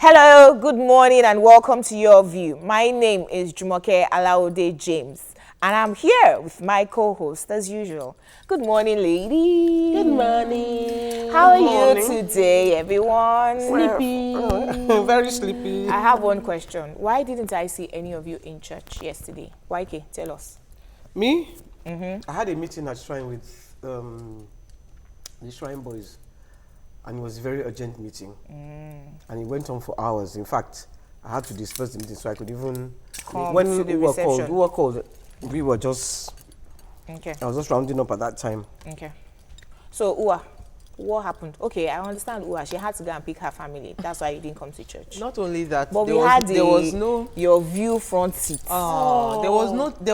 Hello, good morning and welcome to Your View. My name is Jumoke Alaode James and I'm here with my co-host as usual. Good morning, ladies. Good morning. How are you today, everyone? Sleepy. Very sleepy. I have one question. Why didn't I see any of you in church yesterday? YK, tell us. Me? I had a meeting at Shrine with the Shrine boys. And it was a very urgent meeting. And it went on for hours. In fact, I had to disperse the meeting so I could even... Come when to the we reception. were called, we were just... Okay. I was just rounding up at that time. Okay. So, Ua, what happened? Okay, I understand Ua. She had to go and pick her family. That's why you didn't come to church. Not only that, But there was no Your View front seat. there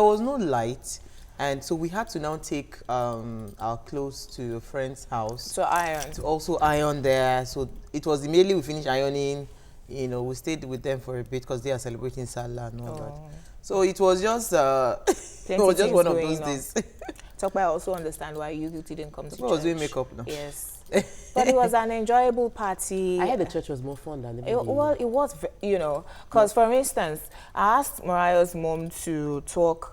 was no light, and so we had to now take our clothes to a friend's house So iron. to also iron there. So it was immediately we finished ironing. You know, we stayed with them for a bit because they are celebrating Salah and all that. So it was just it was just one of those days. Tokpa, I also understand why you didn't come to church. I was doing makeup now. Yes. But it was an enjoyable party. I heard the church was more fun than the beginning. Well, it was, because for instance, I asked Mariah's mom to talk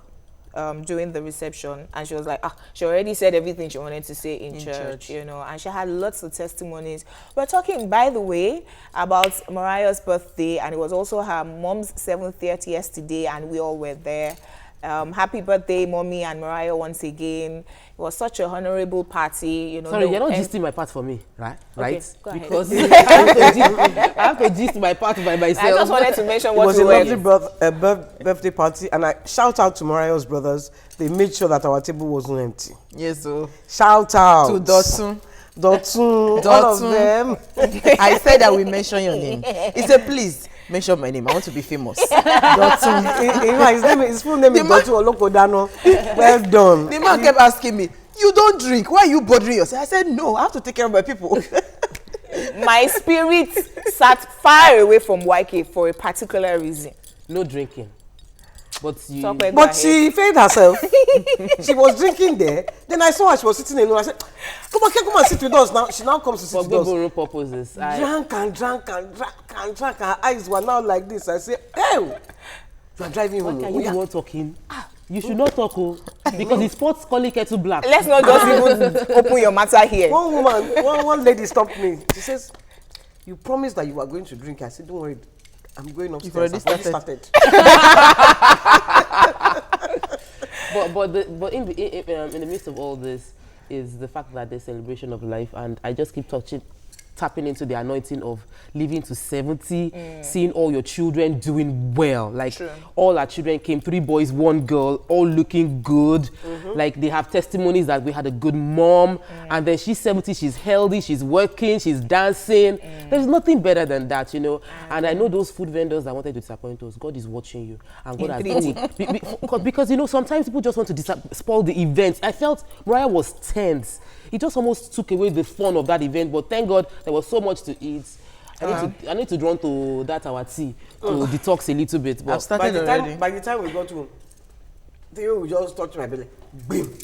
during the reception, and she was like, she already said everything she wanted to say in church, and she had lots of testimonies. We're talking, by the way, about Mariah's birthday, and it was also her mom's 7th yesterday, and we all were there. Happy birthday, Mommy and Mariah, once again. It was such a honorable party, Sorry, you're not gisting my part for me, right? Okay, Right? go ahead. Because I have to gist my part by myself. I just wanted to mention It what was you a were. lovely birthday party. And I shout out to Mariah's brothers. They made sure that our table wasn't empty. Yes, so Shout out. to Dotun. Dotun, all of them. I said that we mention your name. He said, please mention my name. I want to be famous. Dotun. His full name is Dotun Olokodano. Well done. The man kept asking me, you don't drink, why are you bothering yourself? I said, no, I have to take care of my people. My spirit sat far away from YK for a particular reason. No drinking. But you... Talk like- But she failed herself. She was drinking there. Then I saw her, she was sitting alone. I said, come and sit with us now. She now comes to sit For with us. global purposes. Drank. Her eyes were now like this. I said, hey, you are driving home. Why are you the one talking? You should not talk, because it's sports calling kettle black. Let's not just even open your matter here. One lady stopped me. She says, you promised that you were going to drink. I said, don't worry. I'm going upstairs. You've already started. But in the midst of all this is the fact that there's celebration of life, and I just keep tapping into the anointing of living to 70, seeing all your children doing well. Like all our children came, 3 boys, 1 girl, all looking good. Like they have testimonies that we had a good mom, and then she's 70, she's healthy, she's working, she's dancing. There's nothing better than that, And I know those food vendors that wanted to disappoint us, God is watching you. And God has done it. Because sometimes people just want to spoil the event. I felt Mariah was tense. It just almost took away the fun of that event, but thank God there was so much to eat. I need to draw to that our tea to detox a little bit. But I've started already. By the time we got home, they will just touch my belly. Bim.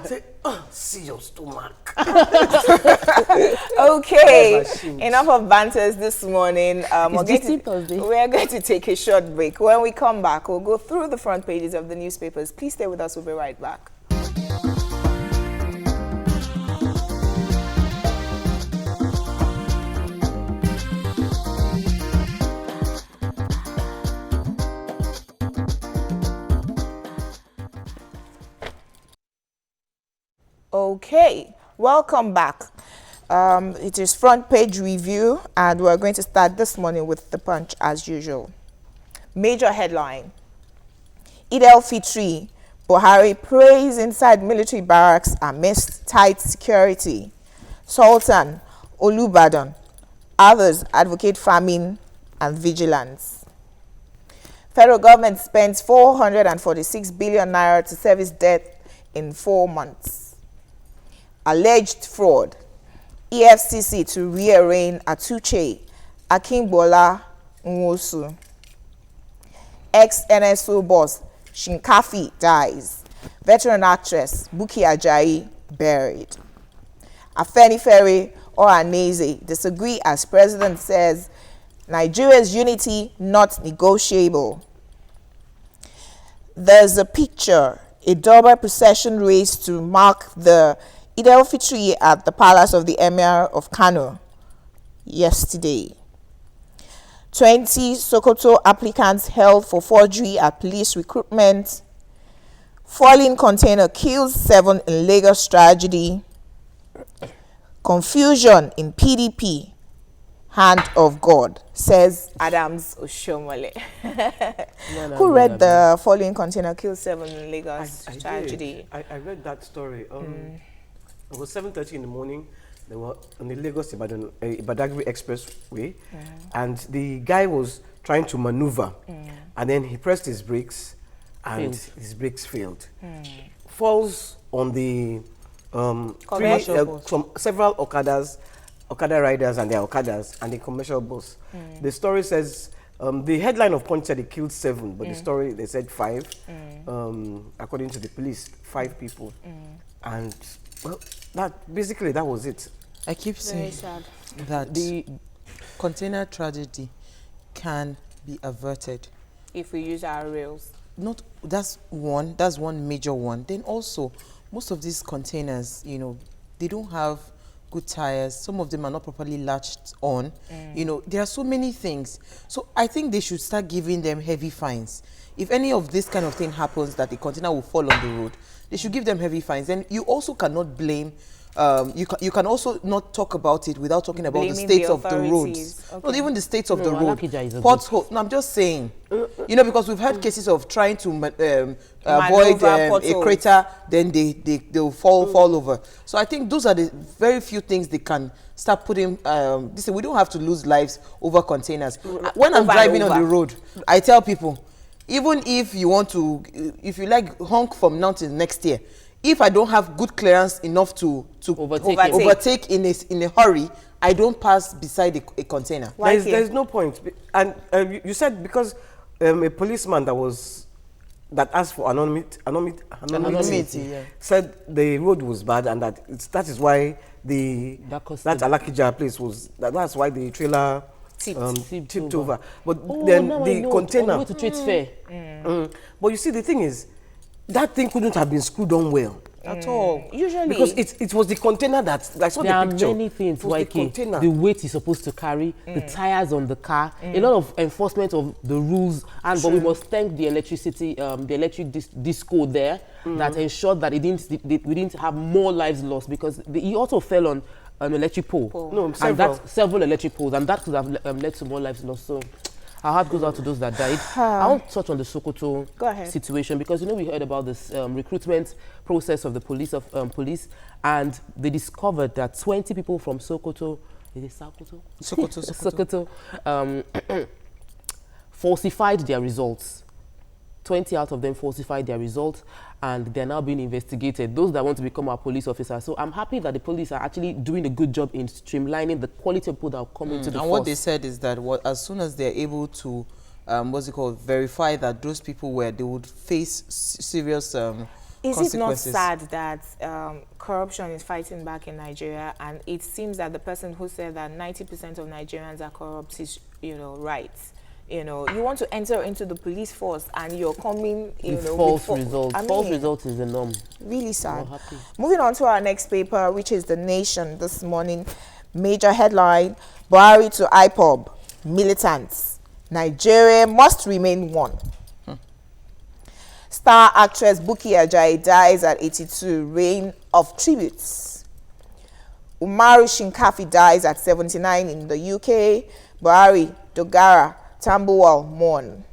Say, see your stomach. Okay, enough of banters this morning. Thursday. We're going to take a short break. When we come back, we'll go through the front pages of the newspapers. Please stay with us. We'll be right back. Okay, welcome back. It is front page review, and we're going to start this morning with the Punch as usual. Major headline: Eid al-Fitr, Buhari prays inside military barracks amidst tight security. Sultan Olubadan, others advocate famine and vigilance. Federal government spends 446 billion naira to service debt in 4 months. Alleged fraud. EFCC to rearraign Atuche, Akingbola Nwosu. Ex-NSO boss Shinkafi dies. Veteran actress Buki Ajayi buried. Afenifere or Aneze disagree as president says Nigeria's unity not negotiable. There's a picture, a Durbar procession race to mark the Eid al-Fitr at the palace of the Emir of Kano yesterday. 20 Sokoto applicants held for forgery at police recruitment. Falling container kills 7 in Lagos tragedy. Confusion in PDP. Hand of God, says Adams Oshomole. Who read the falling container kills 7 in Lagos tragedy? I read that story. It was 7:30 in the morning. They were on the Lagos Badagry Expressway, and the guy was trying to maneuver, and then he pressed his brakes, and his brakes failed. Falls on the several Okada riders and their Okadas and the commercial bus. The story says, the headline of Punch said he killed 7, but the story, they said 5. According to the police, 5 people. And, well, that was it. I keep saying that the container tragedy can be averted if we use our rails. That's one major one. Then also, most of these containers, they don't have good tires. Some of them are not properly latched on. There are so many things. So I think they should start giving them heavy fines. If any of this kind of thing happens, that the container will fall on the road, they should give them heavy fines. And you also cannot blame. You can also not talk about it without talking about the state of the roads. Okay. Not even the state of the road. Potholes. No, I'm just saying. Because we've had cases of trying to avoid a crater, then they'll fall over. So I think those are the very few things they can start putting. We don't have to lose lives over containers. When I'm driving on the road, I tell people, even if you like honk from now till next year, if I don't have good clearance enough to overtake in a hurry, I don't pass beside a container. There's no point. And you said because a policeman that asked for anonymity said the road was bad, and that is why that Alakija place that's why the trailer tipped over. But then the container. To treat fair. But you see, the thing is, that thing couldn't have been screwed on well at all. Usually, because it was the container that I saw there the picture. There are many things, the weight is supposed to carry, the tires on the car, a lot of enforcement of the rules, but we must thank the electricity, the electric disco there that ensured that we didn't have more lives lost, because he also fell on an electric pole. No, several electric poles, and that could have led to more lives lost. So our heart goes out to those that died. I want to touch on the Sokoto situation, because we heard about this recruitment process of the police, and they discovered that 20 people from Sokoto, Sokoto, falsified their results. 20 out of them falsified their results, and they're now being investigated, those that want to become our police officers. So I'm happy that the police are actually doing a good job in streamlining the quality of people that are coming to the force. And what they said is that as soon as they're able to, verify that those people they would face serious Is it not sad that corruption is fighting back in Nigeria, and it seems that the person who said that 90% of Nigerians are corrupt is, right? You want to enter into the police force and you're coming, with false results. False results is the norm. Really sad. Moving on to our next paper, which is The Nation this morning. Major headline: Buhari to IPOB, militants. Nigeria must remain one. Star actress Bukky Ajayi dies at 82, reign of tributes. Umaru Shinkafi dies at 79 in the UK. Buhari, Dogara, Tambuwal mourn.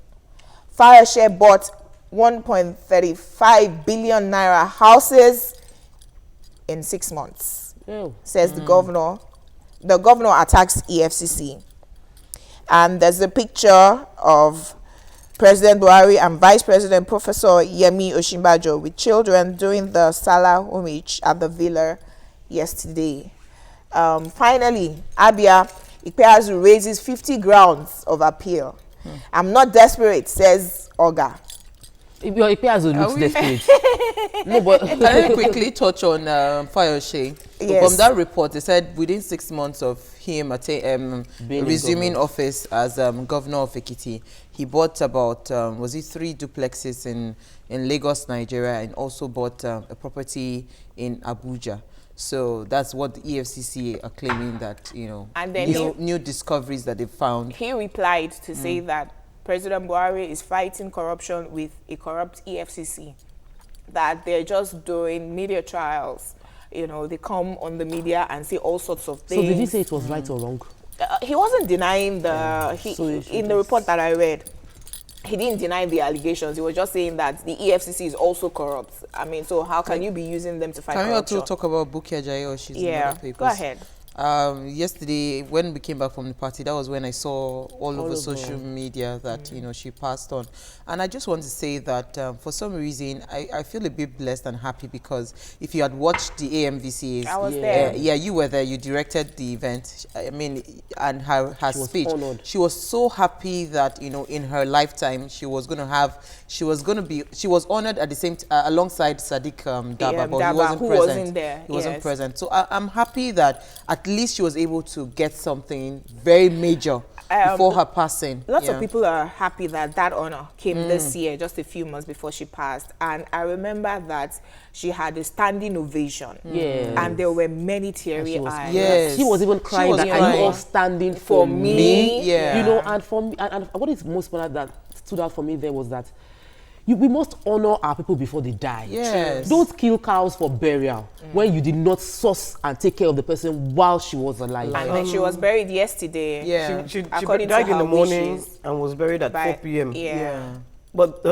Farashare bought 1.35 billion naira houses in 6 months, says the governor. The governor attacks EFCC. And there's a picture of President Buhari and Vice President Professor Yemi Osinbajo with children doing the Salah homage at the villa yesterday. Finally, Abia Ikpeazu raises 50 grounds of appeal. I'm not desperate, says Oga. Your Ipeazu looks we- desperate. No, but Can I quickly touch on Fayose? Yes. From that report, they said within 6 months of him Being resuming governor. office as governor of Ekiti, he bought about, was it 3 duplexes in Lagos, Nigeria, and also bought a property in Abuja. So that's what the EFCC are claiming that, you know, And then new discoveries that they found. he replied to say that President Buhari is fighting corruption with a corrupt EFCC, that they're just doing media trials. You know, they come on the media and say all sorts of so things. did he say it was right or wrong? He wasn't denying the, So you should in the report that I read, he didn't deny the allegations. He was just saying that the EFCC is also corrupt. I mean, so how can you be using them to fight Can we corruption? also talk about Buki Ajayi, or she's in Yeah, other papers? go ahead. Yesterday, when we came back from the party, that was when I saw all over over. social media that, you know, she passed on. And I just want to say that for some reason, I feel a bit blessed and happy, because if you had watched the AMVCAs, I was there. yeah, you were there, you directed the event. I mean, and her She was speech, honored. she was so happy that, you know, in her lifetime, she was honored at the same alongside Sadiq Daba, but Daba, he wasn't who present. wasn't there, He wasn't yes. present. So I'm happy that at least she was able to get something very major before her passing. Lots of Yeah. people are happy that that honor came this year, just a few months before she passed. And I remember that she had a standing ovation. Yes. And there were many teary She was, eyes. Yes. she was even crying was that, are you crying. all standing For for me? me? Yeah. You know, and for me, and what is most important that stood out for me there was that we must honor our people before they die. Yes. Don't kill cows for burial when you did not source and take care of the person while she was alive. And then she was buried yesterday. Yeah. She According to died in her the morning wishes. and was buried at By- 4 p.m. Yeah. But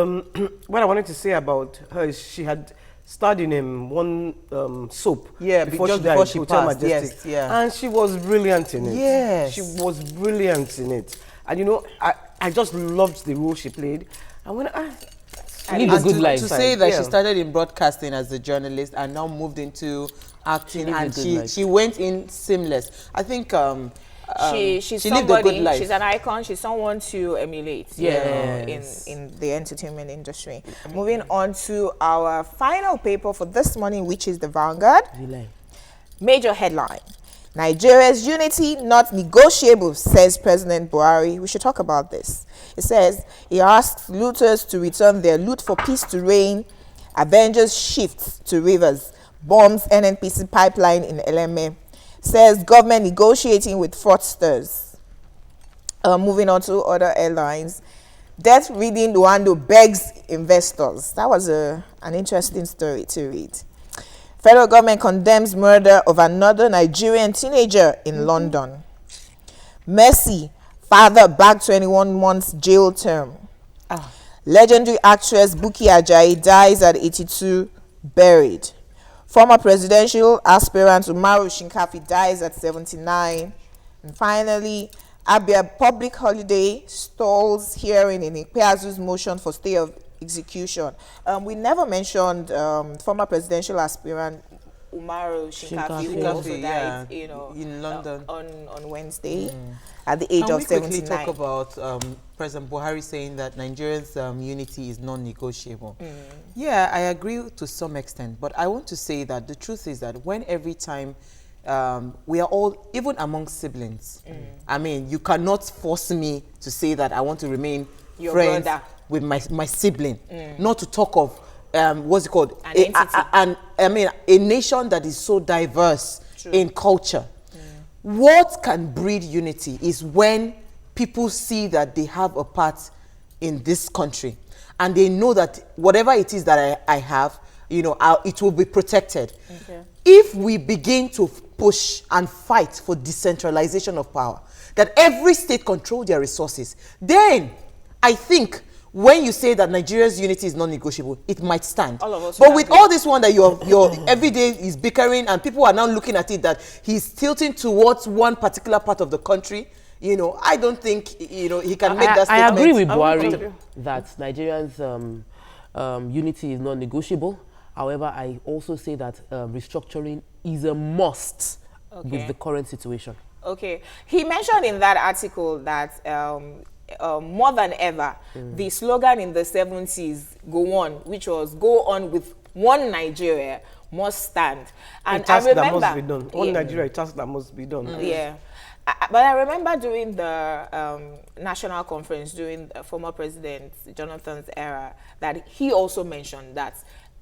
what I wanted to say about her is she had starred in one soap Yeah, before just she died, before she Hotel passed, Majestic. yes, yeah. And she was brilliant in it. Yes. She was brilliant in it. And you know, I just loved the role she played. And when She lived a And good to, life. to say that Yeah. she started in broadcasting as a journalist and now moved into acting, lived a and good she, life. she went in seamless. I think She's she lived a somebody, good life. she's an icon, she's someone to emulate, you Yes. know, in the entertainment industry. Moving on to our final paper for this morning, which is the Vanguard. Really. Major headline: Nigeria's unity not negotiable, says President Buhari. We should talk about this. It says he asks looters to return their loot for peace to reign. Avengers shifts to rivers. Bombs NNPC pipeline in LMA. Says government negotiating with fraudsters. Moving on to other airlines. Death reading Luando begs investors. That was an interesting story to read. Federal government condemns murder of another Nigerian teenager in London. Mercy, father back 21 months jail term. Legendary actress Buki Ajayi dies at 82, buried. Former presidential aspirant Umaru Shinkafi dies at 79. And finally, Abia public holiday stalls hearing in Ikpeazu's motion for stay of execution. We never mentioned former presidential aspirant Umaru Shinkafi, who Shinkafi, also died, you know, in London. on Wednesday at the age Can of we quickly 79. talk about President Buhari saying that Nigeria's unity is non-negotiable? Yeah, I agree to some extent, but I want to say that the truth is that when every time we are all, even among siblings, I mean, you cannot force me to say that I want to remain Your friends brother. with my sibling, not to talk of what's it called? An entity. I mean, a nation that is so diverse True. in culture. What can breed unity is when people see that they have a part in this country and they know that whatever it is that I have, you know, it will be protected. Okay. If we begin to push and fight for decentralization of power, that every state control their resources, then I think when you say that Nigeria's unity is non-negotiable, it might stand. All of us But would with agree. all this one that your every day is bickering and people are now looking at it that he's tilting towards one particular part of the country, you know, I don't think, you know, he can make that I statement. agree with I would Buhari agree. that Nigerians' unity is non-negotiable. However, I also say that restructuring is a must Okay. with the current situation. Okay. He mentioned in that article that more than ever, the slogan in the 70s, "Go on," which was "Go on with one Nigeria must stand." And a task I remember, that must be done. One Nigeria, a task that must be done. yeah. But I remember during the national conference during former President Jonathan's era that he also mentioned that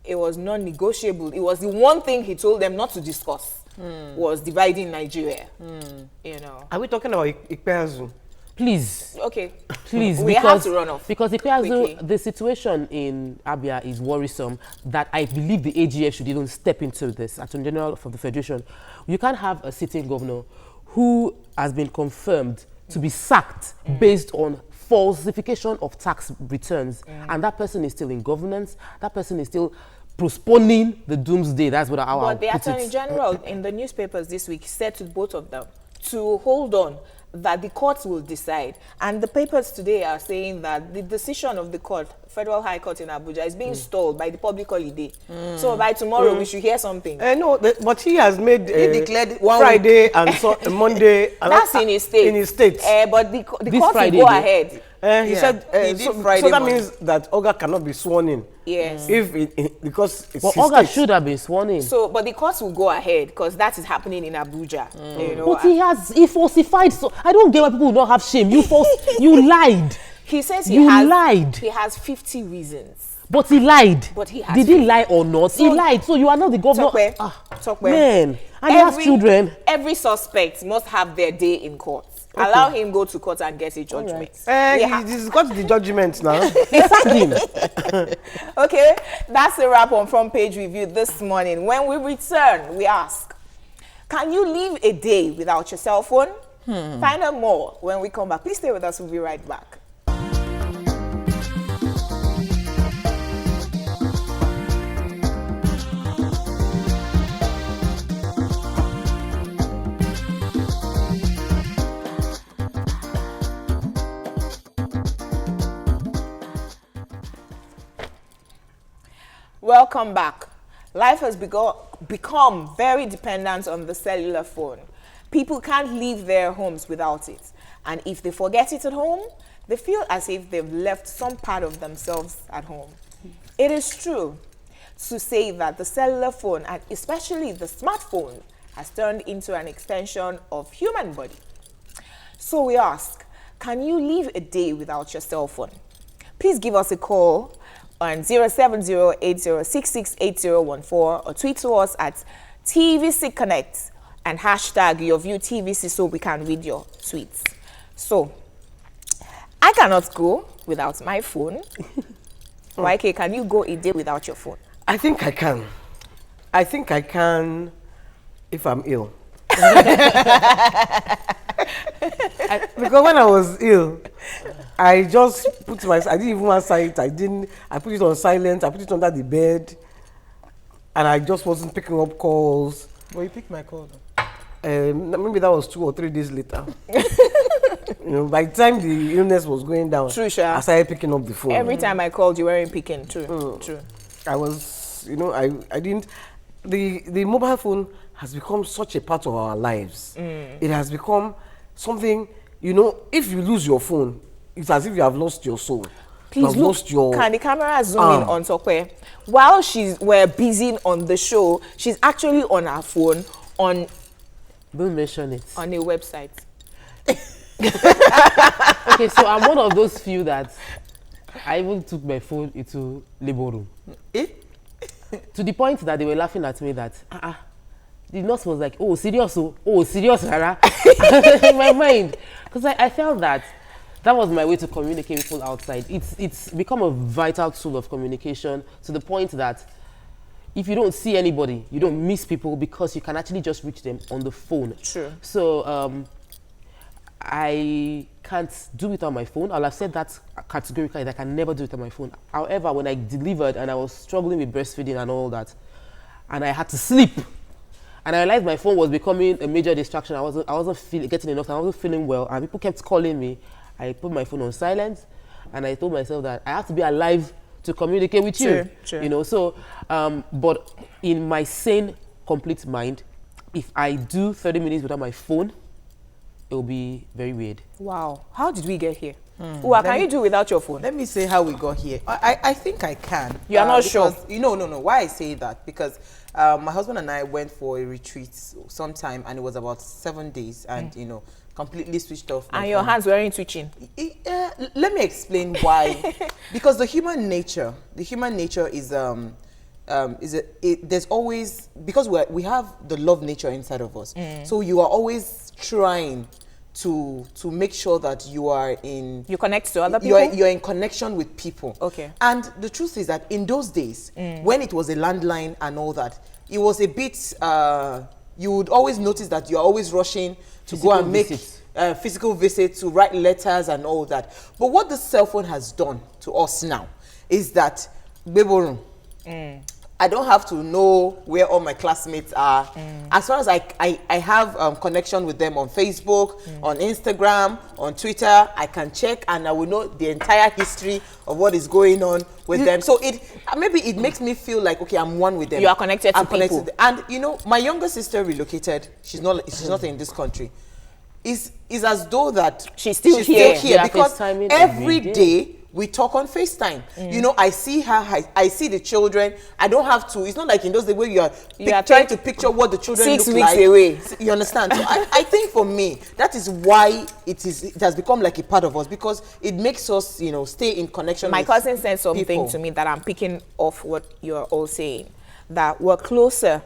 it was non-negotiable. It was the one thing he told them not to discuss was dividing Nigeria. You know. Are we talking about Ikpeazu? Please. Okay. Please, we have to run off. Because quickly. the situation in Abia is worrisome that I believe the AGF should even step into this, Attorney General of the Federation. You can't have a sitting governor who has been confirmed to be sacked based on falsification of tax returns. And that person is still in governance. That person is still postponing the doomsday. That's what I'll But the put Attorney it. General in the newspapers this week said to both of them to hold on, that the courts will decide. And the papers today are saying that the decision of the court, Federal High Court in Abuja, is being stalled by the public holiday. So by tomorrow, we should hear something. No, but he has made declared one Friday and Monday. And That's in his state. In his state. But the This court Friday, will go though. ahead. He Yeah, said, he did so Friday that morning. means that Oga cannot be sworn in. Yes. Because it's But his Oga state. should have been sworn in. So, but the courts will go ahead because that is happening in Abuja. You know, But he falsified. So I don't get why people don't have shame. You lied. he says You lied. He has 50 reasons. But he lied. But he has Did he lie or not? he So- lied. So you are not the governor. Tokwe. Man. And he has children. Every suspect must have their day in court. Allow him go to court and get a judgment. He's got the judgment now. Sack him. Okay, that's a wrap on Front Page Review this morning. When we return, we ask, can you live a day without your cell phone? Find out more when we come back. Please stay with us. We'll be right back. Welcome back. Life has become very dependent on the cellular phone. People can't leave their homes without it. And if they forget it at home, they feel as if they've left some part of themselves at home. It is true to say that the cellular phone, and especially the smartphone, has turned into an extension of human body. So we ask, can you live a day without your cell phone? Please give us a call on 07080668014 or tweet to us at TVC Connect and hashtag YourView TVC so we can read your tweets. So, I cannot go without my phone. YK, can you go a day without your phone? I think I can. I think I can if I'm ill. Because when I was ill, I just I didn't even answer it. I put it on silent. I put it under the bed. And I just wasn't picking up calls. Well, you picked my call though. Maybe that was 2 or 3 days later. By the time the illness was going down, True, Sha. I started picking up the phone. Every time I called, you weren't picking. True. True. I was, I didn't. The mobile phone has become such a part of our lives. It has become something, if you lose your phone, it's as if you have lost your soul. You Please have lost your can the camera zoom in on Tokwe? While we're busy on the show, she's actually on her phone on Don't mention it. a website. Okay, so I'm one of those few that I even took my phone into labor room. To the point that they were laughing at me that, the nurse was like, oh, serious, Rara. In my mind. Because I felt that was my way to communicate with people outside. It's become a vital tool of communication to the point that if you don't see anybody, you don't miss people because you can actually just reach them on the phone. True. So I can't do without my phone. I'll have said that categorically that I can never do without my phone. However, when I delivered and I was struggling with breastfeeding and all that, and I had to sleep, and I realized my phone was becoming a major distraction. I wasn't getting enough. I wasn't feeling well, and people kept calling me. I put my phone on silent, and I told myself that I have to be alive to communicate with you. True. So, but in my sane, complete mind, if I do 30 minutes without my phone, it will be very weird. Wow. How did we get here? Can you do without your phone? Let me say how we got here. I think I can. You are not sure? Because, no. Why I say that? Because my husband and I went for a retreat sometime, and it was about 7 days, and completely switched off. And your hands weren't twitching. Let me explain why. Because the human nature is there's always, because we have the love nature inside of us. So you are always trying to make sure that you connect to other people. You're in connection with people. Okay. And the truth is that in those days, when it was a landline and all that, it was a bit. You would always notice that you're always rushing to go and make physical visits, to write letters and all that. But what the cell phone has done to us now is that, I don't have to know where all my classmates are. As far as I have connection with them on Facebook, on Instagram, on Twitter, I can check and I will know the entire history of what is going on with them. So maybe it makes me feel like, okay, I'm one with them. You are connected to people. And my younger sister relocated. She's not in this country. Is as though that she's still here because every day we talk on FaceTime. I see her, I see the children. I don't have to. It's not like in those days where you are trying to picture what the children look like. 6 weeks away. You understand? So I think for me, that is why it has become like a part of us, because it makes us, stay in connection. My cousin said something to me that I'm picking off what you're all saying, that we're closer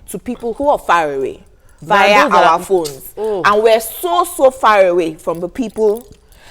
to people who are far away via our phones. And we're so far away from the people.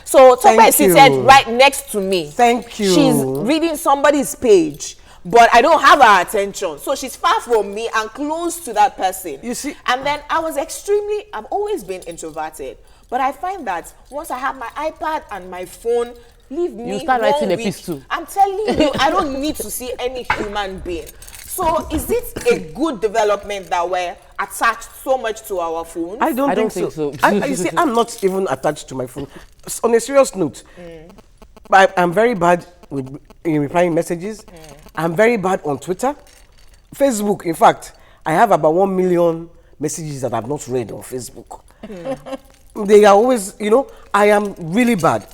So Tope is seated right next to me. Thank you. She's reading somebody's page, but I don't have her attention. So she's far from me and close to that person. You see? And then I've always been introverted. But I find that once I have my iPad and my phone, leave me. You start writing epistle. I'm telling you, I don't need to see any human being. So is it a good development that we're attached so much to our phones? I don't think so. You see, I'm not even attached to my phone. On a serious note, I'm very bad in replying messages. I'm very bad on Twitter. Facebook, in fact, I have about 1 million messages that I've not read on Facebook. They are always, I am really bad.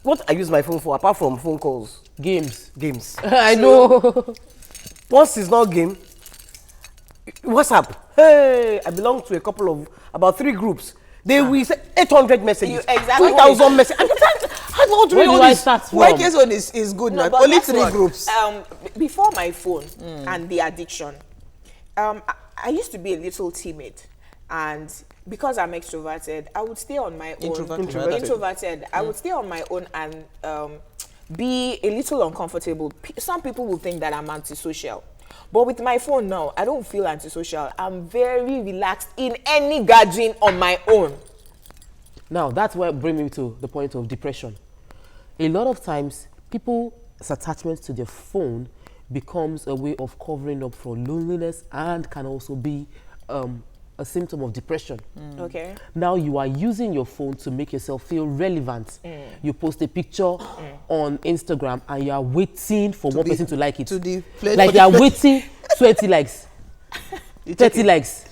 What I use my phone for, apart from phone calls? Games. I know. Once it's not game, WhatsApp. Hey, I belong to about 3 groups. We say 800 messages, 2,000 messages. How do I start from? My case one is good now. Only 3 groups. Before my phone and the addiction, I used to be a little timid, and because I'm extroverted, I would stay on my own. Introverted. I would stay on my own and be a little uncomfortable. Some people will think that I'm antisocial. But with my phone now, I don't feel antisocial. I'm very relaxed in any gathering on my own. Now, that's what brings me to the point of depression. A lot of times, people's attachment to their phone becomes a way of covering up for loneliness and can also be a symptom of depression. Okay. Now you are using your phone to make yourself feel relevant. You post a picture on Instagram and you are waiting for one person to like it. Like you are waiting 20 likes, 30 likes.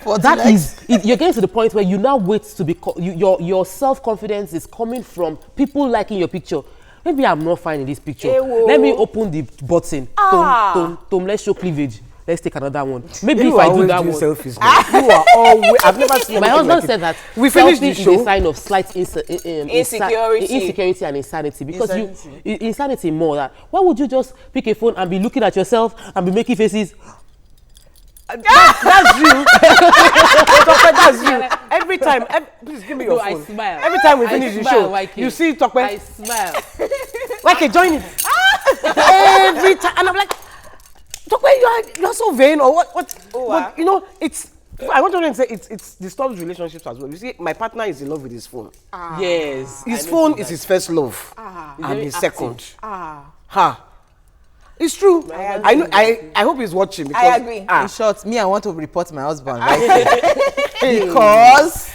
That is, you're getting to the point where you now wait to be, your self-confidence is coming from people liking your picture. Maybe I'm not fine in this picture. Let me open the button. Let's show cleavage. Let's take another one. Maybe if I do that one. Selfies, you are always. I've never seen. My husband said that we finished the show. Is a sign of slight insecurity and insanity, because insanity more. That why would you just pick a phone and be looking at yourself and be making faces? That's you. That's you. Every time, please give me your phone. I smile. Every time we finish the show, you see Tope. I smile. Like join it. Every time, and I'm like, Tope, you're so vain, or what? But it's. I want to say it disturbs relationships as well. You see, my partner is in love with his phone. Yes. His phone is his first love, and his second. It's true. I hope he's watching. Because, I agree. In short, I want to report my husband right because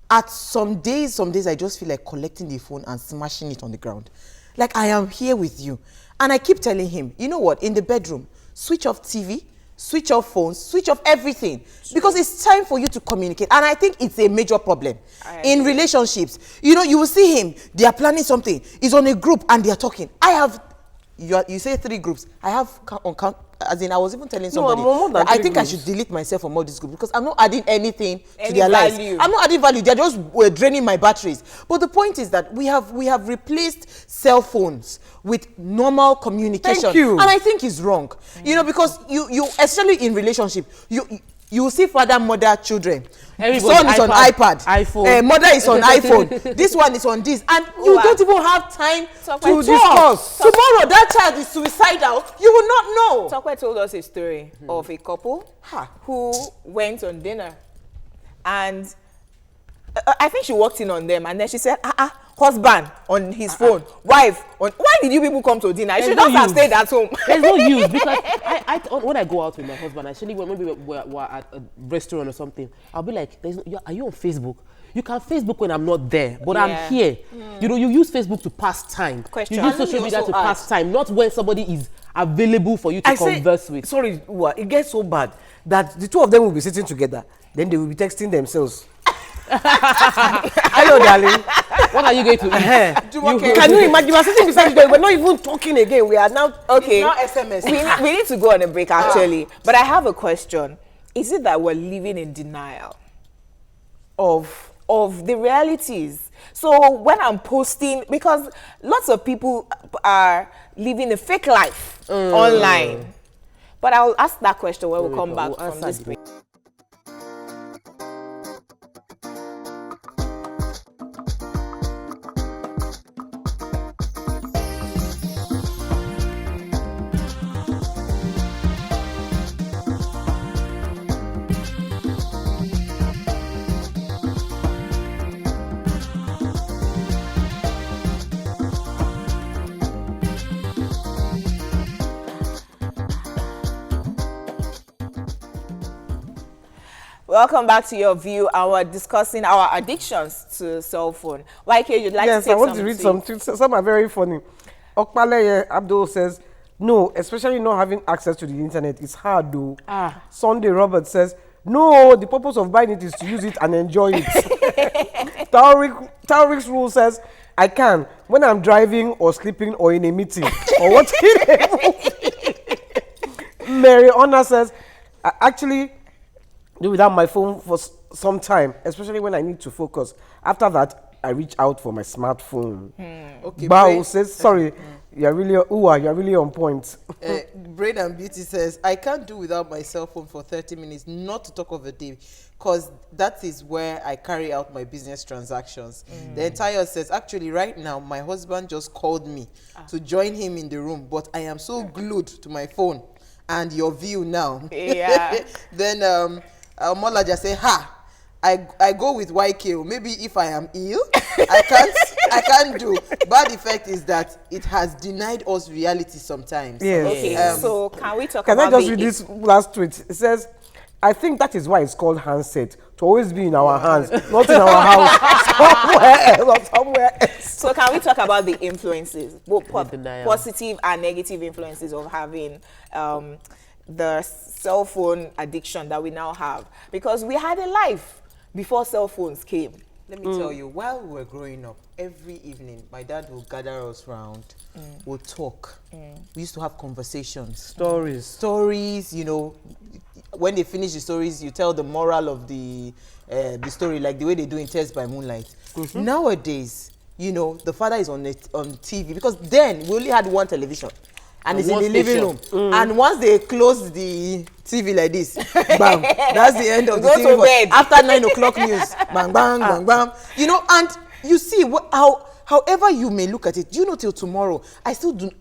at some days I just feel like collecting the phone and smashing it on the ground. Like I am here with you, and I keep telling him, you know what? In the bedroom, switch off TV, switch off phones, switch off everything. Because it's time for you to communicate. And I think it's a major problem in relationships. You know, you will see him, they are planning something. He's on a group and they are talking. You say 3 groups. I have on count, as in I was even telling somebody, that I think I should delete myself from all these groups because I'm not adding anything to their lives. I'm not adding value. They're just draining my batteries. But the point is that we have replaced cell phones with normal communication. Thank you. And I think it's wrong. You know, because you especially in relationship, you see father, mother, children. Everybody, son is on iPad. iPhone. Mother is on iPhone. This one is on this. And you don't even have time to discuss. Tomorrow, that child is suicidal. You will not know. Tokwe told us a story of a couple who went on dinner. And I think she walked in on them. And then she said, husband on his phone, wife on. Why did you people come to dinner? You should not have stayed at home. There's no use because when I go out with my husband, actually when maybe we're at a restaurant or something, I'll be like, are you on Facebook? You can Facebook when I'm not there, but I'm here. You know, you use Facebook to pass time. You use social media to pass time, not when somebody is available for you to converse with. Sorry, it gets so bad that the 2 of them will be sitting together, then they will be texting themselves. Hello, darling. What are you going to eat? Can you imagine? We are sitting beside each other. We're not even talking again. We are now okay. Now SMS. We need to go on a break actually. But I have a question. Is it that we're living in denial of the realities? So when I'm posting, because lots of people are living a fake life online. But I'll ask that question when we come back from this break. Welcome back to Your View, and we're discussing our addictions to cell phone. YK, you'd like to take some? Yes, I want to read some tweets. Some are very funny. Okpaleye Abdul says, no, especially not having access to the internet. It's hard though. Sunday Robert says, no, the purpose of buying it is to use it and enjoy it. Taurik's rule says, I can when I'm driving or sleeping or in a meeting or watching a movie. Mary Honor says, I actually do without my phone for some time, especially when I need to focus. After that, I reach out for my smartphone. Okay. Bao says, sorry, you're really on point. Braid and Beauty says, I can't do without my cell phone for 30 minutes, not to talk of a day, because that is where I carry out my business transactions. The entire says, actually, right now, my husband just called me to join him in the room, but I am so glued to my phone and Your View now. Yeah. Then Mola just say, I go with YK. Maybe if I am ill, I can't do. Bad effect is that it has denied us reality sometimes. Yes. Okay, so can we talk Can about I just read this last tweet? It says, I think that is why it's called handset, to always be in our hands, not in our house, somewhere else. So can we talk about the influences, both Denial. positive and negative influences of having the cell phone addiction that we now have? Because we had a life before cell phones came. Let me tell you, while we were growing up, every evening, my dad would gather us round, we'll talk. We used to have conversations. Stories, you know. When they finish the stories, you tell the moral of the story, like the way they do in Tales by Moonlight. Nowadays, you know, the father is on TV, because then we only had one television. And it's in the living room. And once they close the TV like this, bam, that's the end of the TV. To bed. After 9 o'clock news, bang, bang, bang, bang. You know, and you see, however you may look at it, you know, till tomorrow, I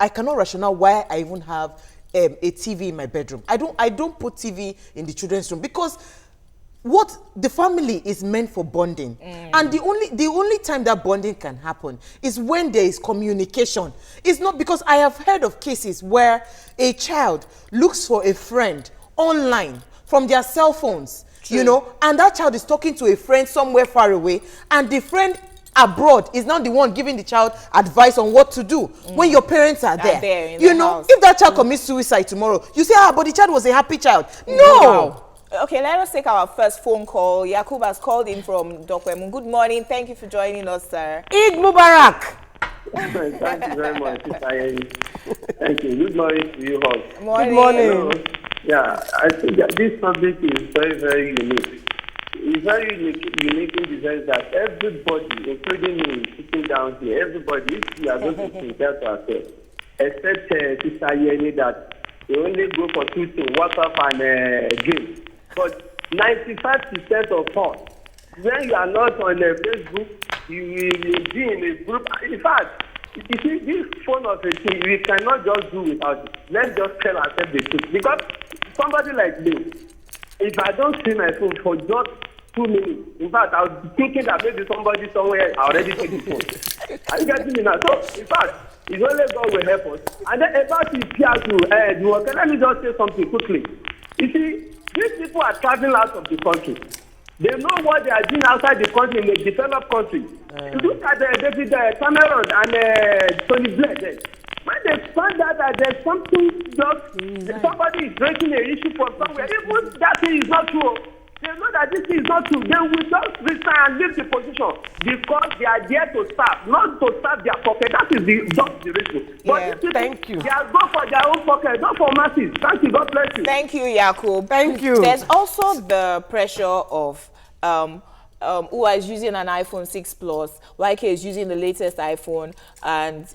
cannot rationale why I even have a TV in my bedroom. I don't put TV in the children's room, because what the family is meant for bonding, and the only time that bonding can happen is when there is communication. It's not, because I have heard of cases where a child looks for a friend online from their cell phones, you know, and that child is talking to a friend somewhere far away, and the friend abroad is not the one giving the child advice on what to do when your parents are there. in You the know, house. if that child commits suicide tomorrow, you say, but the child was a happy child. No. Wow. Okay, let us take our first phone call. Yakub has called in from Dokwemu. Good morning. Thank you for joining us, sir. Eid Mubarak. Thank you very much. Thank you. Good morning to you all. Morning. Hello. Yeah, I think that this topic is very, very unique. It's very unique in the sense that everybody, including me, sitting down here, everybody, if we are going to compare to ourselves, except Sister Yeni, that they only go for two things, WhatsApp and games. But 95% of us, when you are not on Facebook, you will be in a group. In fact, you see, this phone of a thing, we cannot just do without it. Let's just tell ourselves the truth. Because somebody like me, if I don't see my phone for just 2 minutes, in fact, I was thinking that maybe somebody somewhere already take the phone. Are you getting me now? So, in fact, it's only God will help us. And then about the PR2, okay, let me just say something quickly. You see, these people are traveling out of the country. They know what they are doing outside the country in a developed country. You look at David Cameron and Tony Blair then. When they find out that there's something, just somebody is breaking an issue from somewhere, even that thing is not true. They know that this thing is not true. They will just resign and leave the position because they are there to serve, not to serve their pocket. That is just the reason. Yeah, But people, thank you. They are go for their own pocket, not for masses. Thank you. God bless you. Thank you, Yakub. Thank you. There's also the pressure of who is using an iPhone 6 Plus, YK is using the latest iPhone, and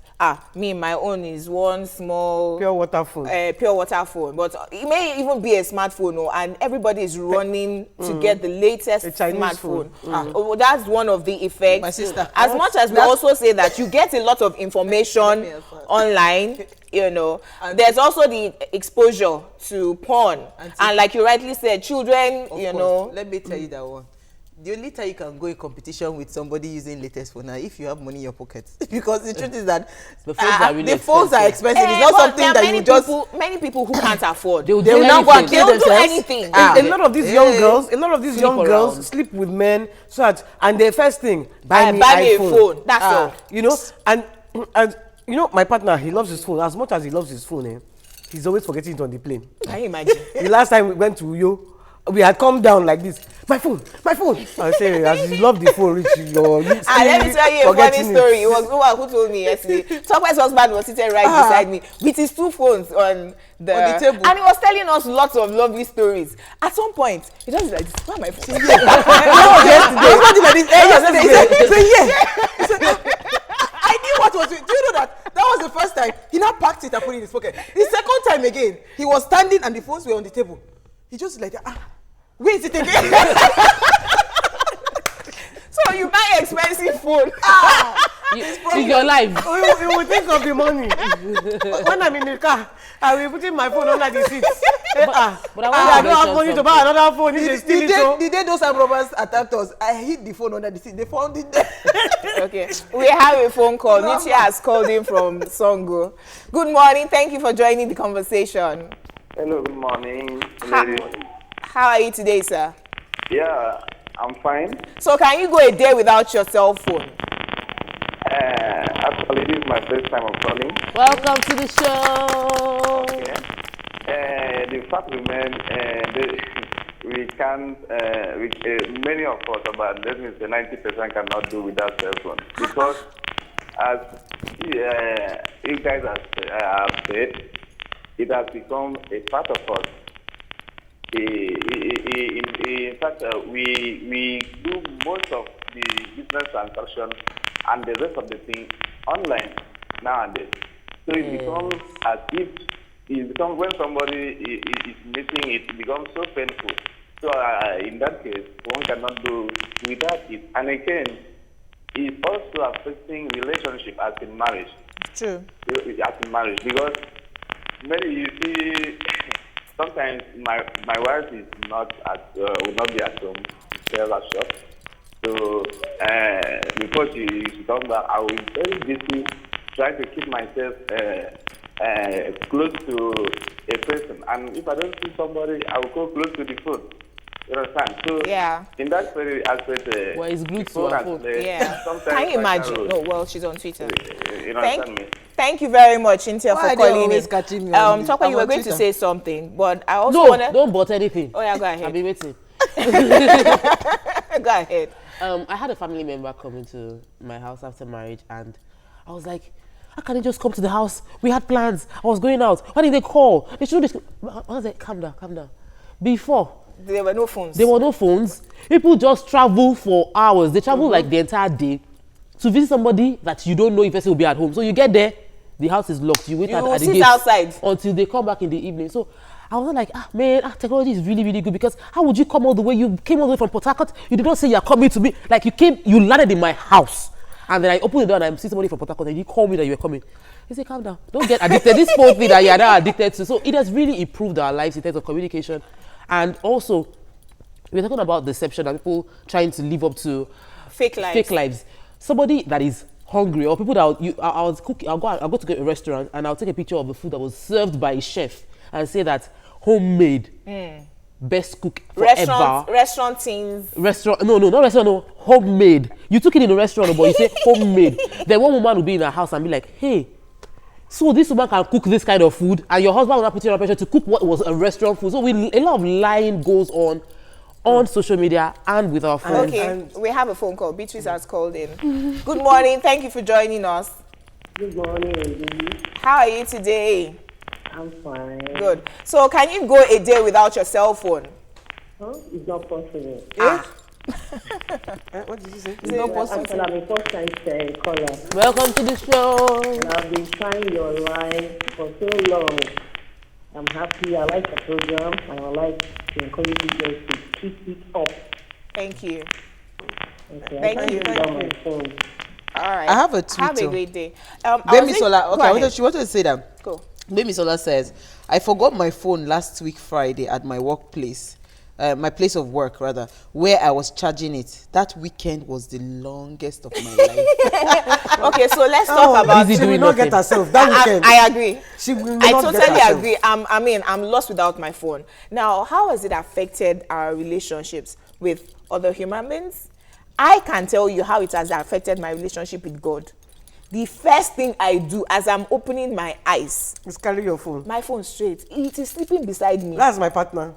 my own is one small Pure water phone. pure water phone. But it may even be a smartphone, and everybody is running to get the latest A Chinese smartphone. phone. That's one of the effects. My sister. As much as we also say that you get a lot of information online, you know, there's also the exposure to porn. And like you rightly said, children, Of you course. know. Let me tell you that one. The only time you can go in competition with somebody using latest phone now if you have money in your pocket. Because the truth is that The phones are really the phones are expensive. It's not but something there are that you just many people who can't afford. They will they do will now go and anything. kill They'll do themselves. anything. A lot of these young girls, Sleep around. sleep with men, so that, and their first thing, buy me a iPhone. phone. That's all. You know, and you know, my partner, he loves his phone. As much as he loves his phone, he's always forgetting it on the plane. Can you imagine? The last time we went to Uyo, we had come down like this. My phone, my phone. I say, as you love the phone, Rich, you're Let me tell you a funny forgetting story. It was Uwa who told me yesterday. Tokwe's husband was sitting right beside me with his two phones on the table. and he was telling us lots of lovely stories. At some point, he just like, this, where are my phone? I knew what was it. Do you know that was the first time he now packed it and put it in his pocket. The second time again, he was standing and the phones were on the table. He just like where is it again? So you buy expensive phone. It's your life. You will think of the money. When I'm in the car, I will put in my phone under the seat. But I don't have money to buy another phone. The day those armed robbers attacked us, I hid the phone under the seat. They found it there. Okay, we have a phone call. Nitia has called in from Songo. Good morning. Thank you for joining the conversation. Hello, good morning. How are you today, sir? Yeah, I'm fine. So can you go a day without your cell phone? Actually, this is my first time of calling. Welcome to the show. The fact remains, we can't, many of us, about let me say 90% cannot do without cell phone. Because as you guys have said, it has become a part of us. In fact, we do most of the business transactions and the rest of the thing online nowadays. So it becomes as if when somebody is missing, it becomes so painful. So in that case, one cannot do without it. And again, it's also affecting relationship as in marriage. True. As in marriage, because maybe you see. Sometimes my wife is not will not be at home, sell her shop. So before she comes back, I will be very busy trying to keep myself close to a person. And if I don't see somebody, I will go close to the phone. You understand? So Yeah. in that very aspect, Well, it's glued the to her has phone. played Yeah. sometimes Can you vital imagine? roles. No, well, she's on Twitter. You understand me? Thank you very much, Intia, Why for are they calling always in. catching me on the- Tokwe, I'm you were on going to Twitter. say something, but I also No, want to... don't bought anything. Oh, yeah, go I've ahead. been waiting. Go ahead. I had a family member come into my house after marriage, and I was like, how can they just come to the house? We had plans. I was going out. Why did they call? They should just... I was like, calm down, calm down. Before, There were no phones. there were no phones. People just travel for hours. They travel like the entire day to visit somebody that you don't know if person will be at home. So you get there, the house is locked. You wait You at the sit gate outside. until they come back in the evening. So I was like, technology is really, really good, because how would you come all the way? You came all the way from Port Harcourt. You did not say you're coming to me. Like you landed in my house. And then I opened the door and I see somebody from Port Harcourt and you call me that you were coming. He said, calm down. Don't get addicted. This phone thing that you're now addicted to. So it has really improved our lives in terms of communication. And also, we're talking about deception and people trying to live up to Fake lives. fake lives. Somebody that is hungry, or people that I was cooking, I'll go to a restaurant and I'll take a picture of the food that was served by a chef and say that homemade, best cook forever. Restaurant teams. Restaurant, no, not restaurant, no, homemade. You took it in a restaurant, but you say homemade. Then one woman will be in her house and be like, hey, so this woman can cook this kind of food, and your husband will not put you under pressure to cook what was a restaurant food. So a lot of lying goes on social media and with our friends. Okay, we have a phone call. Beatrice has called in. Good morning. Thank you for joining us. Good morning, Lily. How are you today? I'm fine. Good. So can you go a day without your cell phone? Huh? It's not possible. What did you say? It's not possible. Actually, I'm a first-time caller. Welcome to the show. And I've been trying your line for so long. I'm happy. I like the program, and I like to encourage you guys to keep it up. Thank you. Okay, Thank I you. can't use my phone. All right. I have a Have a Twitter. great day. Baby Sola, okay, Go she wanted to say that. Go. Baby Sola says, I forgot my phone last week Friday at my workplace, my place of work rather, where I was charging it. That weekend was the longest of my life. Okay, so let's talk about... busy She will doing not nothing. get herself. That weekend. I agree. She will I not get totally herself. agree. I'm lost without my phone. Now, how has it affected our relationships with other human beings? I can tell you how it has affected my relationship with God. The first thing I do as I'm opening my eyes, Just carry your phone. my phone straight. It is sleeping beside me. That's my partner.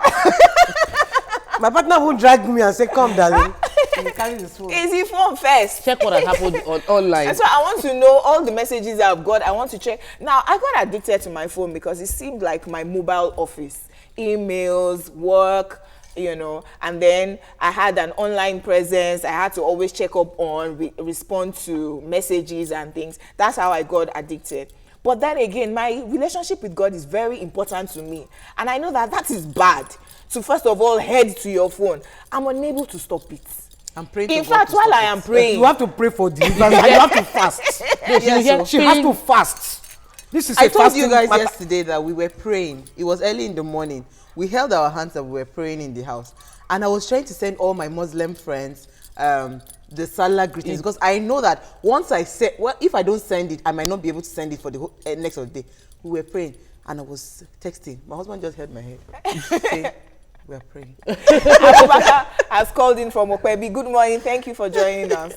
My partner won't drag me and say, come, darling. He will carry his phone. Is the phone first? Check what has happened online. And so I want to know all the messages I've got. I want to check. Now, I got addicted to my phone because it seemed like my mobile office. Emails, work, you know, and then I had an online presence. I had to always check up on, respond to messages and things. That's how I got addicted. But then again, my relationship with God is very important to me. And I know that that is bad. So first of all, head to your phone. I'm unable to stop it. I'm praying In to God fact, to while stop I it. am praying, You have to pray for deliverance and you have to fast. Yes, She has to fast. This is I a told you fasting guys matter. yesterday that we were praying. It was early in the morning. We held our hands and we were praying in the house. And I was trying to send all my Muslim friends the Salah greetings because I know that once I say, well, if I don't send it, I might not be able to send it for the whole, next of the day. We were praying and I was texting. My husband just held my head. Saying, we are praying. Abubakar has called in from Okwebi. Good morning. Thank you for joining us.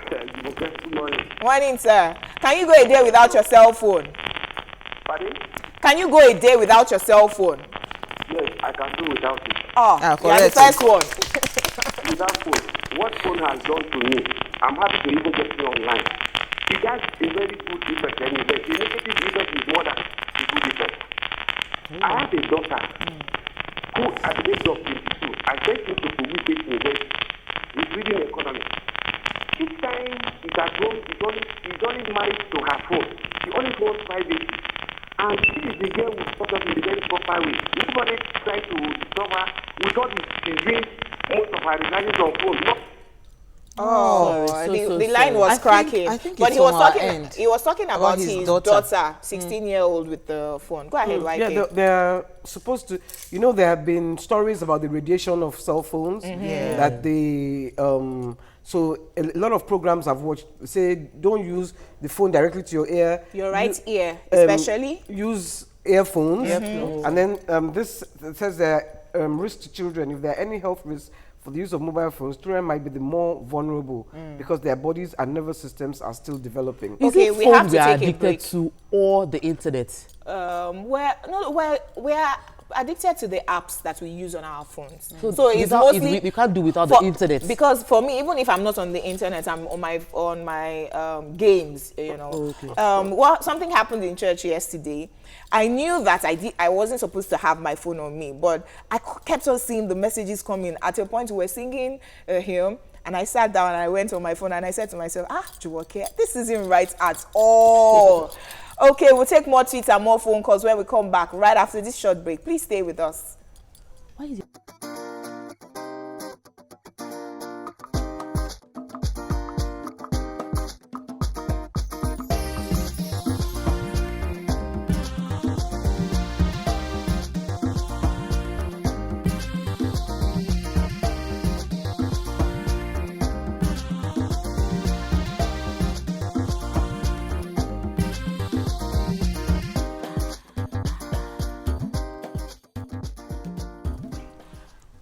Good morning. Morning, sir. Can you go a day without your cell phone? Pardon? Can you go a day without your cell phone? Yes, I can do without it. Oh, Ah, you are the correct. first one. Without phone. What phone has done to me, I'm happy to even get me online. It has a very good effect anyway. The negative effect is more than the good effect. I have a daughter who at the age of 22, I sent him to Kogi State University. He's reading economics. Each time he's at home, he's only married to her phone. She only phones privately. And this is the girl who thought of in a very proper way. Nobody tries to disturb her. We thought she's doing most of her research on phone. No. Oh, Sorry, so the line sorry. was I think- cracking. I think but it's he was on our talking. end. He was talking about his daughter, 16-year-old with the phone. Go ahead, YK. Yeah, they're supposed to, you know, there have been stories about the radiation of cell phones. Yeah. That they, so a lot of programs I've watched say don't use the phone directly to your ear. Your right ear, um, especially. Use earphones. And then this says that risk to children, if there are any health risks for the use of mobile phones, children might be the more vulnerable because their bodies and nervous systems are still developing. Is Okay, it we phone have to we are take a addicted break. to or the internet? We're addicted to the apps that we use on our phones. So it's without- mostly we can't do without for- the internet. Because for me, even if I'm not on the internet, I'm on my games. You know, well, something happened in church yesterday. I knew that I wasn't supposed to have my phone on me, but I kept on seeing the messages coming. At a point, we were singing a hymn. And I sat down and I went on my phone and I said to myself, Juwoke, this isn't right at all. Okay, we'll take more tweets and more phone calls when we come back right after this short break. Please stay with us. Why is it?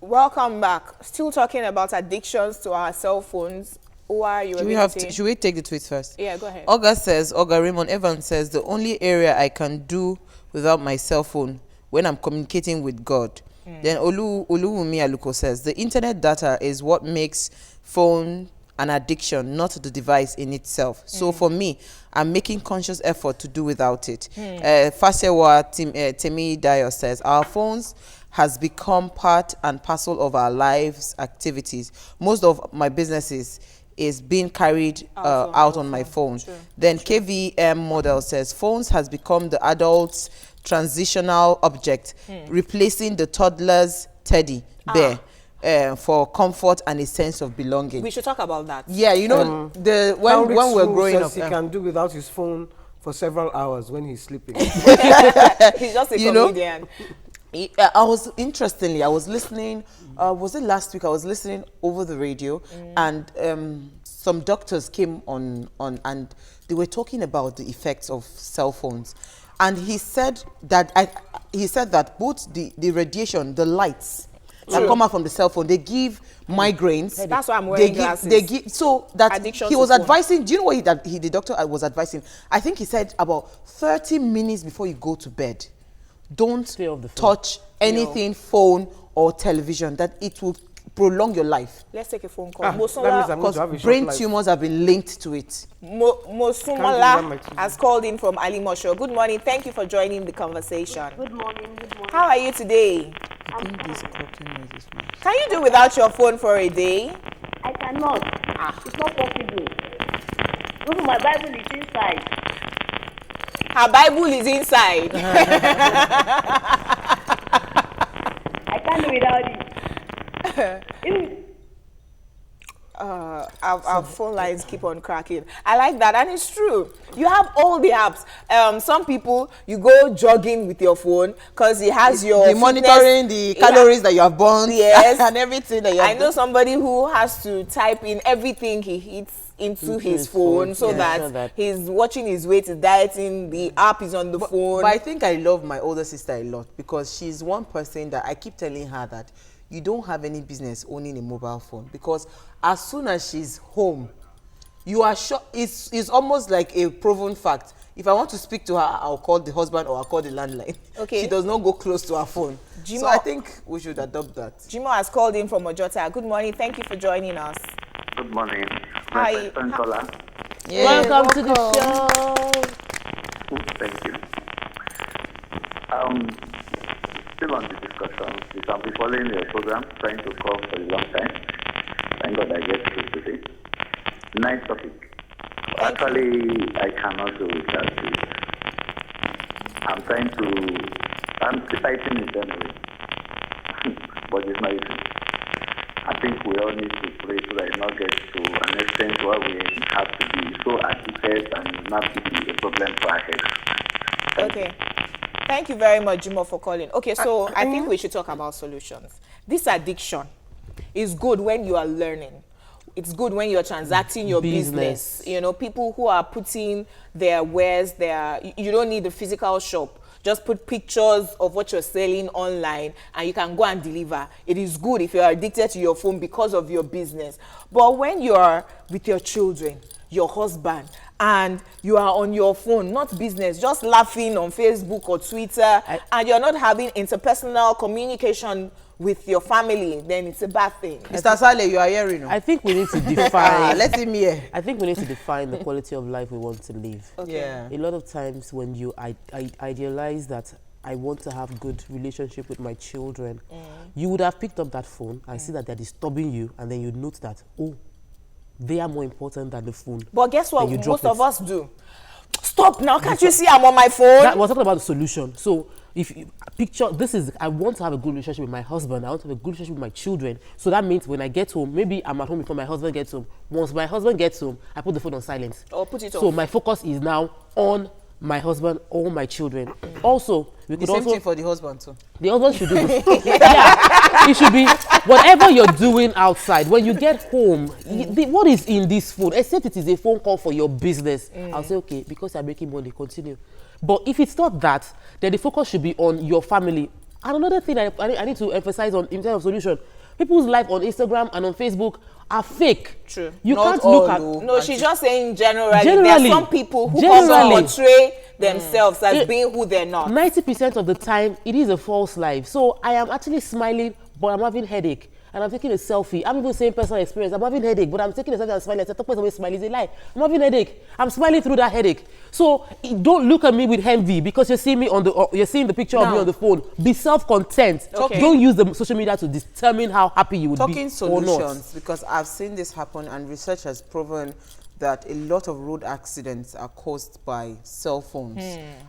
Welcome back. Still talking about addictions to our cell phones. Why you Should we take the tweets first? Yeah, go ahead. Olga Raymond Evans says, the only area I can do without my cell phone when I'm communicating with God. Then Oluwumi Aluko says, the internet data is what makes phone an addiction, not the device in itself. So for me, I'm making conscious effort to do without it. Fasewa Temi Dayo says, our phones has become part and parcel of our lives activities. Most of my businesses is being carried out on my phone. Then KVM model says, phones has become the adult's transitional object, replacing the toddler's teddy bear for comfort and a sense of belonging. We should talk about that. Yeah, you know, when we're growing up, he can do without his phone for several hours when he's sleeping. He's just a You know? comedian. I was listening, was it last week? I was listening over the radio and some doctors came on and they were talking about the effects of cell phones. And he said that both the radiation, the lights that come out from the cell phone, they give migraines. That's why I'm wearing glasses. They give, so that Addiction he to was phone. advising, do you know what the doctor was advising? I think he said about 30 minutes before you go to bed, don't Stay off the phone. touch anything, phone or television, that it will prolong your life. Let's take a phone call. That means I'm going to have Because a short brain life. tumors have been linked to it. Can't do that, my Mosumola children. has called in from Ali Mosho. Good morning. Thank you for joining the conversation. Good morning. Good morning. How are you today? I think these cracking noises. Can you do without your phone for a day? I cannot. It's not possible. Even my Bible is inside. Her Bible is inside. I can't do without it. Even Our phone lines keep on cracking. I like that, and it's true. You have all the apps. Some people, you go jogging with your phone because it has your The monitoring the calories that you have burned, Yes. and everything that you have I know somebody who has to type in everything he eats into his phone so that he's watching his weight, is dieting, the app is on the phone. But I think I love my older sister a lot because she's one person that I keep telling her that you don't have any business owning a mobile phone, because as soon as she's home, you are sure it's almost like a proven fact. If I want to speak to her, I'll call the husband or I'll call the landline. Okay. She does not go close to her phone. Jimo- So I think we should adopt that. Jimo has called in from Ojota. Good morning. Thank you for joining us. Good morning. Hi. My first caller. Welcome to the show. Thank you. Still on the discussion, I've been following your program, trying to call for a long time. Thank God I get through today. Nice topic. Actually, I cannot do without it. I'm still typing it anyway. But it's not easy. I think we all need to pray so that it not get to an extent where we have to be so addicted and not to be a problem for our health. Okay. Thank you very much, Jimo, for calling. Okay, so I think we should talk about solutions. This addiction is good when you are learning. It's good when you're transacting your business. You know, people who are putting their wares there, you don't need a physical shop just put pictures of what you're selling online and you can go and deliver. It is good if you're addicted to your phone because of your business. But when you're with your children, your husband, and you are on your phone, not business, just laughing on Facebook or Twitter, and you're not having interpersonal communication with your family, then it's a bad thing. Mr. Saleh, you are hearing. I think we need to define. Let him hear. I think we need to define the quality of life we want to live. Okay. Yeah. A lot of times when you idealize that I want to have good relationship with my children, you would have picked up that phone and see that they're disturbing you, and then you note that, oh, they are more important than the phone. But guess what? Then you drop Most of it. us do. Stop now! Can't you see I'm on my phone? We're talking about the solution. So if you picture, I want to have a good relationship with my husband. I want to have a good relationship with my children. So that means when I get home, maybe I'm at home before my husband gets home. Once my husband gets home, I put the phone on silent. Or put it So off. my focus is now on my husband or my children. Also, we The could same also thing for the husband too. the husband should do this. Yeah, it should be whatever you're doing outside. When you get home, what is in this phone? Except it is a phone call for your business. I'll say, okay, because you're making money, continue. But if it's not that, then the focus should be on your family. And another thing I need to emphasize on in terms of solution, people's life on Instagram and on Facebook are fake. True. You Not can't look all, at. though. No, she's just saying generally. There Generally. are some people who come to Generally. portray themselves as being who they're not. 90% of the time, it is a false life. So I am actually smiling, but I'm having headache. And I'm taking a selfie. I'm even saying personal experience. I'm having headache, but I'm taking a selfie and smiling. I said, always smiling is a lie. I'm having headache. I'm smiling through that headache. So don't look at me with envy because you're seeing me you're seeing the picture of me on the phone. Be self-content. Okay. Don't use the social media to determine how happy you would Talking be or solutions, not. because I've seen this happen, and research has proven that a lot of road accidents are caused by cell phones,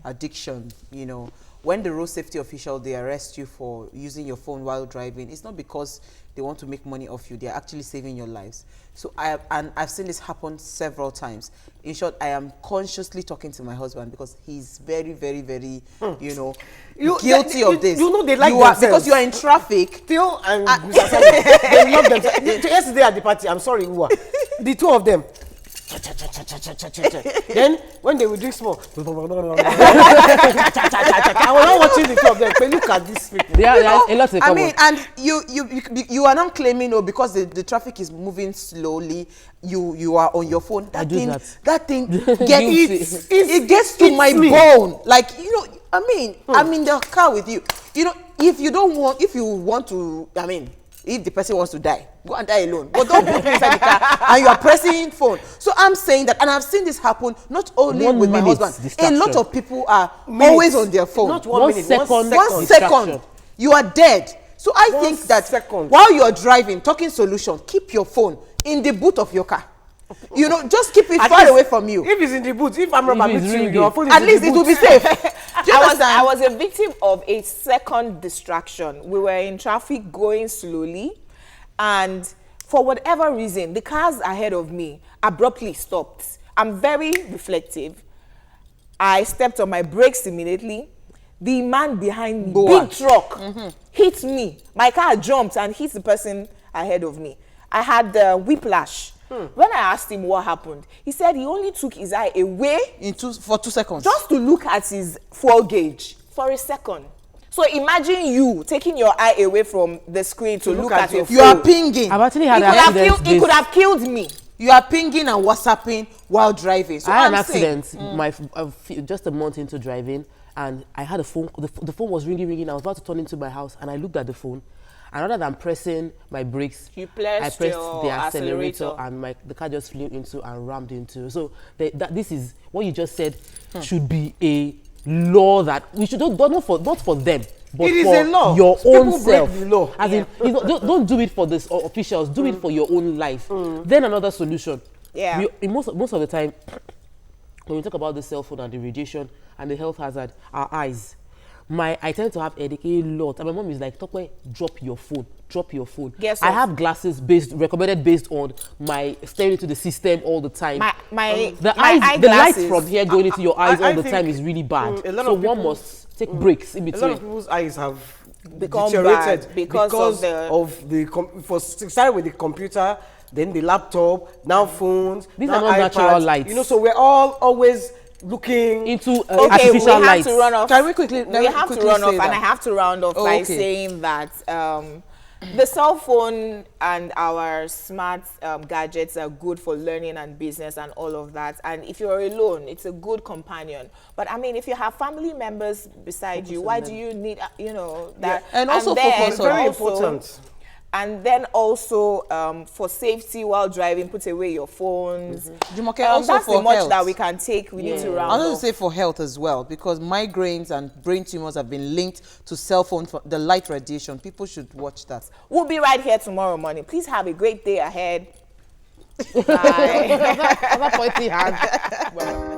addiction. You know, when the road safety official, they arrest you for using your phone while driving, it's not because they want to make money off you. They're actually saving your lives. So I've seen this happen several times. In short, I am consciously talking to my husband because he's very, very, very, guilty of this. You know they like because themselves. you are in traffic. Theo and Mr. Samuel, they love themselves. Yesterday at the party, I'm sorry, Uwa, the two of them. Then when they will drink small, I was not watching the two of them. But look at these people. There are a lot of I mean, and you are not claiming because the traffic is moving slowly. You are on your phone. That thing gets it gets to my bone. Like, I mean, I'm in the car with you. If you want to, I mean, if the person wants to die, go and die alone. But don't put me inside the car and you are pressing phone. So I'm saying that, and I've seen this happen not only 1 with my minute husband. distraction. A lot of people are always on their phone. Not 1 1 minute, second. 1 1 second. second, you are dead. So I 1 think that second. while you are driving, talking solution, keep your phone in the boot of your car. Just keep it At far least, away from you. If it's in the boot, if I'm rubber If it's meeting you, ringing. your phone is At in least the it boot. will be safe. Do you understand? I was a victim of a second distraction. We were in traffic going slowly, and for whatever reason, the cars ahead of me abruptly stopped. I'm very reflective. I stepped on my brakes immediately. The man behind me, big truck, hit me. My car jumped and hit the person ahead of me. I had whiplash. When I asked him what happened, he said he only took his eye away For 2 seconds. just to look at his fuel gauge for a second. So imagine you taking your eye away from the screen to look at your you are phone. pinging. I've actually had accidents. He could have killed me. You are pinging and WhatsApping while driving. So I had an I'm saying, accident just a month into driving, and I had a phone. The phone was ringing. I was about to turn into my house, and I looked at the phone, and rather than pressing my brakes, You I pressed pressed your the accelerator, accelerator. and the car just flew into and rammed into. So this is what you just said should be a law that we should not for them. But It is for a law. your People own break self. the law. As in, don't do it for the officials. Do it for your own life. Then another solution. Yeah. Most of the time, when we talk about the cell phone and the radiation and the health hazard, our eyes. I tend to have headache a lot, and my mom is like, "Tokwe, drop your phone. Guess I what? have glasses recommended based on my staring into the system all the time. My The light eyeglasses. from here going into your eyes I all the think, time is really bad. a lot So of one people- must take breaks in A lot between. of people's eyes have Become deteriorated bad because of started with the computer, then the laptop, now phones. These now are not natural iPads. lights. So we're all always looking into Okay, we artificial have light. to run off. Can we quickly? We have to run off, and I have to round off by okay. saying that the cell phone and our smart gadgets are good for learning and business and all of that. And if you're alone, it's a good companion. But I mean, if you have family members beside you, why do you need, you know, that? Yeah. And also then focus on- very also- important. And then also for safety while driving, put away your phones. Jumoke, also that's the for much health. that we can take. We need to round I want to off. say for health as well, because migraines and brain tumors have been linked to cell phone, the light radiation. People should watch that. We'll be right here tomorrow morning. Please have a great day ahead. Bye. Other pointy hand. Well.